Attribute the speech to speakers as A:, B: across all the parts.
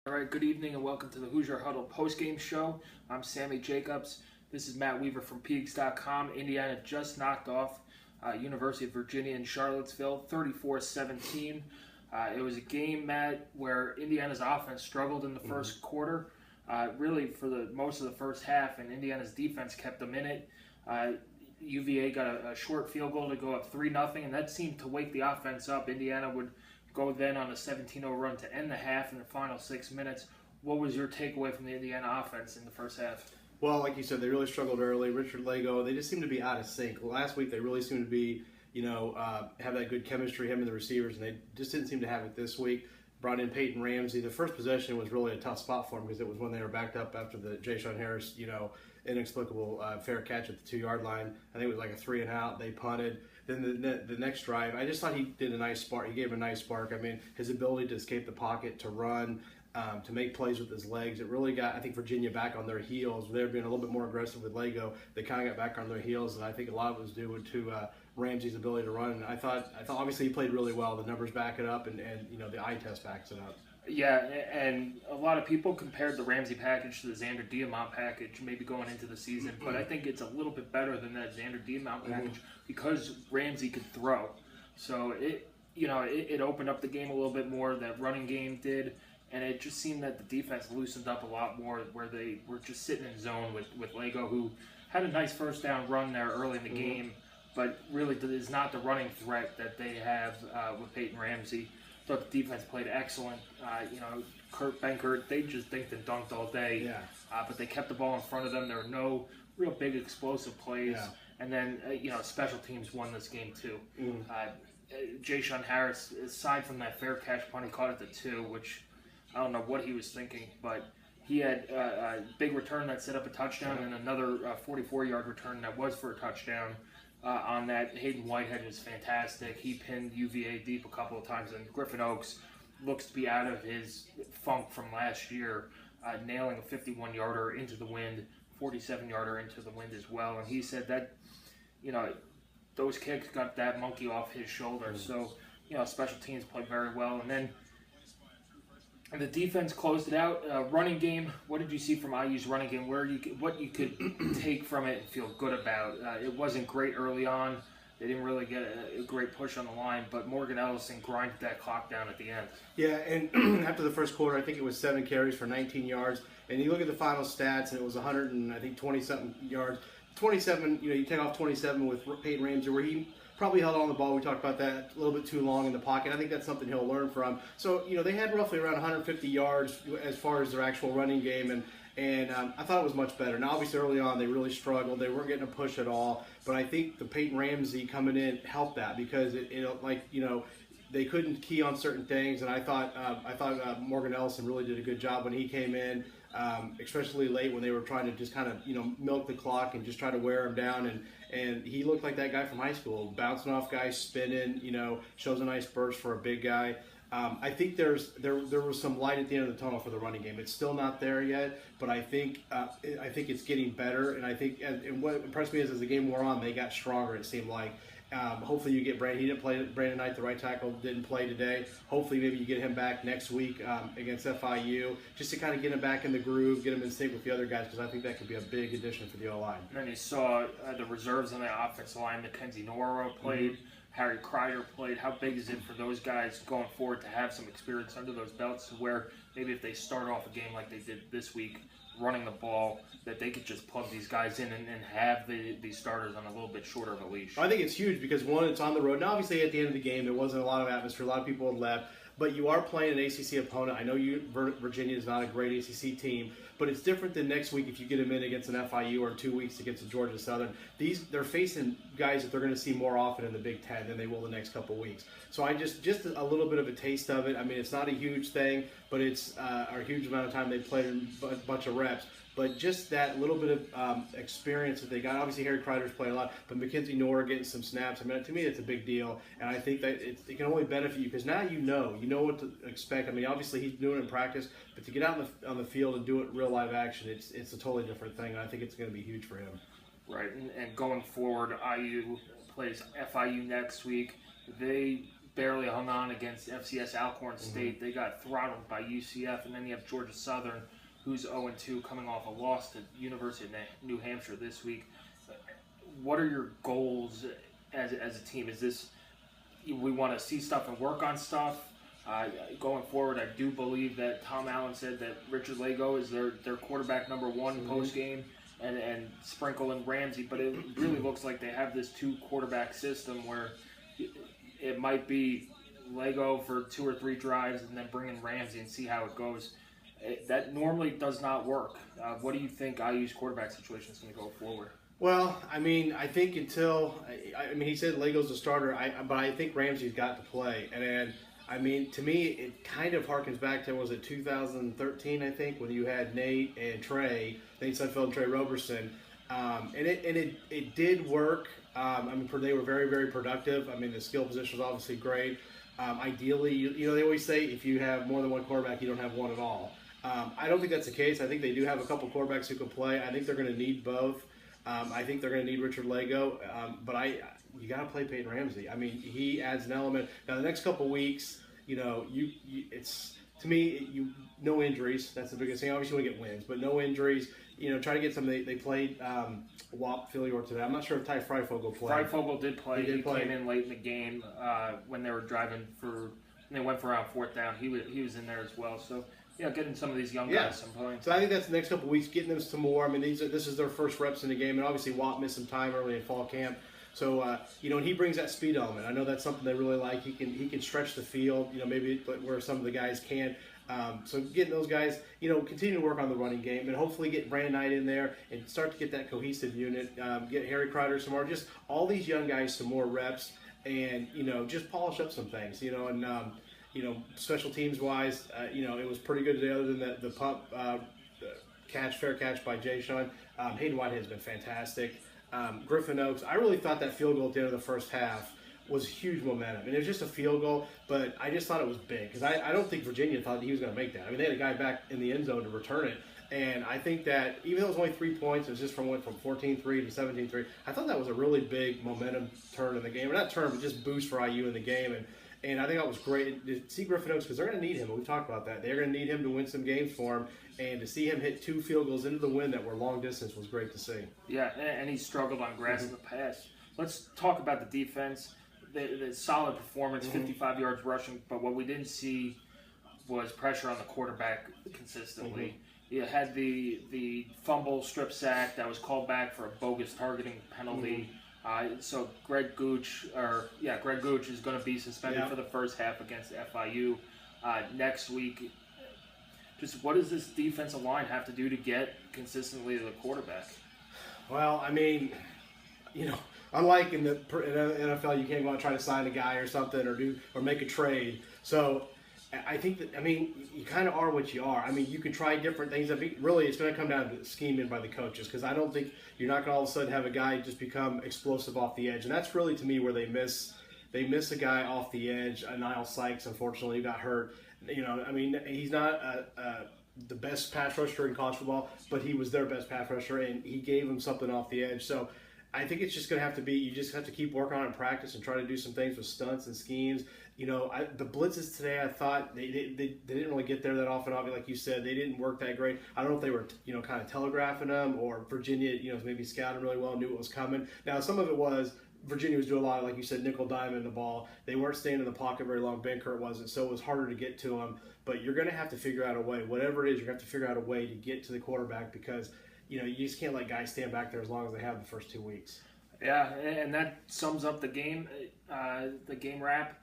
A: All right, good evening and welcome to the Hoosier Huddle postgame show. I'm Sammy Jacobs. This is Matt Weaver from Peegs.com. Indiana just knocked off University of Virginia in Charlottesville, 34-17. It was a game, Matt, where Indiana's offense struggled in the first quarter, really for the most of the first half, and Indiana's defense kept them in it. UVA got a short field goal to go up 3-0, and that seemed to wake the offense up. Indiana would go then on a 17-0 run to end the half in the final 6 minutes. What was your takeaway from the Indiana offense in the first half?
B: Well, like you said, they really struggled early. Richard Lego, they just seem to be out of sync. Last week, they really seemed to be, have that good chemistry, him and the receivers, and they just didn't seem to have it this week. Brought in Peyton Ramsey. The first possession was really a tough spot for him because it was when they were backed up after the Ja'Shawn Harris, inexplicable fair catch at the 2-yard line. I think it was like a 3-and-out. They punted. Then the next drive, I just thought he did a nice spark. He gave a nice spark. I mean, his ability to escape the pocket, to run, to make plays with his legs, it really got, I think, Virginia back on their heels. They were being a little bit more aggressive with Lego. They kind of got back on their heels, and I think a lot of it was due to Ramsey's ability to run. And I thought obviously he played really well. The numbers back it up, and the eye test backs it up.
A: Yeah, and a lot of people compared the Ramsey package to the Xander Diamont package, maybe going into the season, but I think it's a little bit better than that Xander Diamont package because Ramsey could throw. So it opened up the game a little bit more. That running game did, and it just seemed that the defense loosened up a lot more, where they were just sitting in zone with Lego, who had a nice first down run there early in the game, but really is not the running threat that they have with Peyton Ramsey. Thought the defense played excellent. Kurt Benkert, they just dinked and dunked all day.
B: Yeah.
A: But they kept the ball in front of them. There were no real big explosive plays.
B: Yeah.
A: And then, special teams won this game too. Ja'Shawn Harris, aside from that fair catch punt, he caught at the 2, which I don't know what he was thinking, but he had a big return that set up a touchdown and another 44-yard return that was for a touchdown. On that, Hayden Whitehead was fantastic. He pinned UVA deep a couple of times, and Griffin Oaks looks to be out of his funk from last year, nailing a 51-yarder into the wind, 47-yarder into the wind as well. And he said that, those kicks got that monkey off his shoulder. So, special teams played very well. And then the defense closed it out. Running game, what did you see from IU's running game? What you could take from it and feel good about? It wasn't great early on. They didn't really get a great push on the line, but Morgan Ellison grinded that clock down at the end.
B: Yeah, and after the first quarter, I think it was 7 carries for 19 yards. And you look at the final stats, and it was 20-something yards. 27, you take off 27 with Peyton Ramsey, where he probably held on the ball. We talked about that a little bit too long in the pocket. I think that's something he'll learn from. So, they had roughly around 150 yards as far as their actual running game, and I thought it was much better. Now, obviously, early on, they really struggled. They weren't getting a push at all. But I think the Peyton Ramsey coming in helped that because they couldn't key on certain things. And I thought Morgan Ellison really did a good job when he came in, especially late when they were trying to just kind of, milk the clock and just try to wear him down. And he looked like that guy from high school, bouncing off guys, spinning, shows a nice burst for a big guy. I think there was some light at the end of the tunnel for the running game. It's still not there yet, but I think it's getting better. And I think and what impressed me is as the game wore on, they got stronger. It seemed like. Hopefully you get Brandon. He didn't play. Brandon Knight, the right tackle, didn't play today. Hopefully maybe you get him back next week against FIU, just to kind of get him back in the groove, get him in sync with the other guys, because I think that could be a big addition for the O-line.
A: And then you saw the reserves on the offensive line. Mackenzie Noro played. Harry Kreider played. How big is it for those guys going forward to have some experience under those belts, to where maybe if they start off a game like they did this week, running the ball, that they could just plug these guys in and have these starters on a little bit shorter of a leash?
B: I think it's huge because, one, it's on the road. Now, obviously, at the end of the game, there wasn't a lot of atmosphere. A lot of people had left. But you are playing an ACC opponent. I know Virginia is not a great ACC team, but it's different than next week if you get them in against an FIU, or 2 weeks against a Georgia Southern. They're facing guys that they're going to see more often in the Big Ten than they will the next couple weeks. So I just a little bit of a taste of it. I mean, it's not a huge thing, but it's a huge amount of time they played in a bunch of reps. But just that little bit of experience that they got. Obviously, Harry Kreider's played a lot, but Mackenzie Nora getting some snaps. I mean, to me, it's a big deal, and I think that it can only benefit you because now you know what to expect. I mean, obviously, he's doing it in practice, but to get out on the field and do it in real live action, it's a totally different thing, and I think it's going to be huge for him.
A: Right, and going forward, IU plays FIU next week. They barely hung on against FCS Alcorn State. They got throttled by UCF, and then you have Georgia Southern, who's 0-2, coming off a loss to University of New Hampshire this week. What are your goals as a team? Is this we want to see stuff and work on stuff? Going forward, I do believe that Tom Allen said that Richard Lego is their quarterback number one post-game, and Sprinkle and Ramsey, but it really looks like they have this 2-quarterback system where it might be Lego for 2 or 3 drives and then bring in Ramsey and see how it goes. That normally does not work. What do you think IU's quarterback situation is going to go forward?
B: Well, I mean, I think until he said Lego's the starter, but I think Ramsey's got to play. And then, I mean, to me, it kind of harkens back to, was it 2013, I think, when you had Nate Sudfeld and Trey Roberson. And it did work. I mean, they were very, very productive. I mean, the skill position was obviously great. Ideally, they always say if you have more than one quarterback, you don't have one at all. I don't think that's the case. I think they do have a couple quarterbacks who can play. I think they're going to need both. I think they're going to need Richard Lego, but you got to play Peyton Ramsey. I mean, he adds an element. Now, the next couple weeks, it's to me, no injuries. That's the biggest thing. Obviously, you want to get wins, but no injuries. Try to get some. They played Wap Philly York today. I'm not sure if Ty Freifogel played.
A: Freifogel did play. He came in late in the game when they were driving and they went for around 4th down. He was in there as well. So. Yeah, getting some of these young guys some playing.
B: So I think that's the next couple of weeks, getting them some more. I mean, this is their first reps in the game, and obviously Watt missed some time early in fall camp. So and he brings that speed element. I know that's something they really like. He can stretch the field. Maybe where some of the guys can't. So getting those guys, continue to work on the running game, and hopefully get Brandon Knight in there and start to get that cohesive unit. Get Harry Kreider some more. Just all these young guys some more reps, and just polish up some things. Special teams wise, it was pretty good today, other than the pump fair catch by Jay Sean. Hayden Whitehead has been fantastic. Griffin Oaks, I really thought that field goal at the end of the first half was huge momentum. And it was just a field goal, but I just thought it was big because I don't think Virginia thought that he was going to make that. I mean, they had a guy back in the end zone to return it. And I think that even though it was only 3 points, it was just went from 14-3 to 17-3. I thought that was a really big momentum turn in the game. Or not turn, but just boost for IU in the game. And I think that was great to see Griffin Oaks because they're going to need him. We've talked about that. They're going to need him to win some games for him. And to see him hit 2 field goals into the win that were long distance was great to see.
A: Yeah, and he struggled on grass in the past. Let's talk about the defense. The solid performance, 55 yards rushing, but what we didn't see was pressure on the quarterback consistently. You had the fumble strip sack that was called back for a bogus targeting penalty. So Greg Gooch is going to be suspended for the first half against FIU next week. Just what does this defensive line have to do to get consistently to the quarterback?
B: Well, I mean, unlike in the NFL, you can't go out and try to sign a guy or something or make a trade. So I think that, you kind of are what you are. I mean, you can try different things. Really, it's going to come down to scheming by the coaches because I don't think you're not going to all of a sudden have a guy just become explosive off the edge. And that's really, to me, where they miss a guy off the edge. Niles Sykes, unfortunately, who got hurt. He's not the best pass rusher in college football, but he was their best pass rusher, and he gave them something off the edge. So I think it's just going to have to be, you just have to keep working on it in practice and try to do some things with stunts and schemes. The blitzes today, I thought they didn't really get there that often. Obviously, like you said, they didn't work that great. I don't know if they were, kind of telegraphing them, or Virginia, maybe scouted really well, knew what was coming. Now, some of it was Virginia was doing a lot of, like you said, nickel diamond the ball. They weren't staying in the pocket very long. Ben Kurt wasn't, so it was harder to get to them. But you're going to have to figure out a way, whatever it is, you're going to have to figure out a way to get to the quarterback because, you just can't let guys stand back there as long as they have the first 2 weeks.
A: Yeah, and that sums up the game wrap.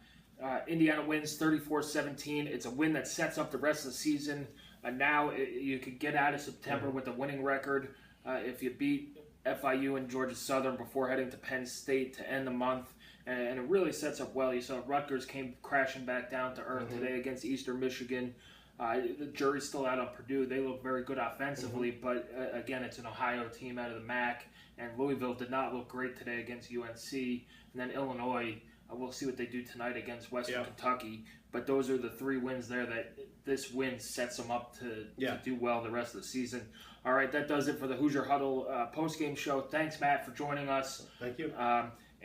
A: Indiana wins 34-17. It's a win that sets up the rest of the season. Now you could get out of September with a winning record if you beat FIU and Georgia Southern before heading to Penn State to end the month. And it really sets up well. You saw Rutgers came crashing back down to earth today against Eastern Michigan. The jury's still out on Purdue. They look very good offensively, but again, it's an Ohio team out of the MAC. And Louisville did not look great today against UNC. And then Illinois, we'll see what they do tonight against Western Kentucky. But those are the 3 wins there that this win sets them up to do well the rest of the season. All right, that does it for the Hoosier Huddle postgame show. Thanks, Matt, for joining us.
B: Thank you.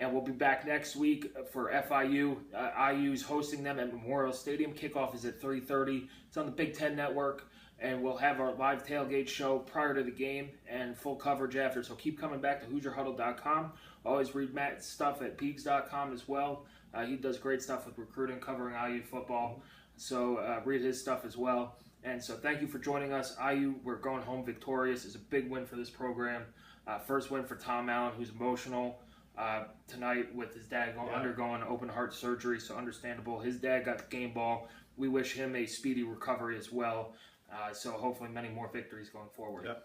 A: And we'll be back next week for FIU. IU's hosting them at Memorial Stadium. Kickoff is at 3:30. It's on the Big Ten Network. And we'll have our live tailgate show prior to the game and full coverage after. So keep coming back to HoosierHuddle.com. Always read Matt's stuff at Peegs.com as well. He does great stuff with recruiting, covering IU football. So read his stuff as well. And so thank you for joining us. IU, we're going home victorious. It's a big win for this program. First win for Tom Allen, who's emotional tonight with his dad undergoing open heart surgery. So understandable. His dad got the game ball. We wish him a speedy recovery as well. So hopefully many more victories going forward. Yep.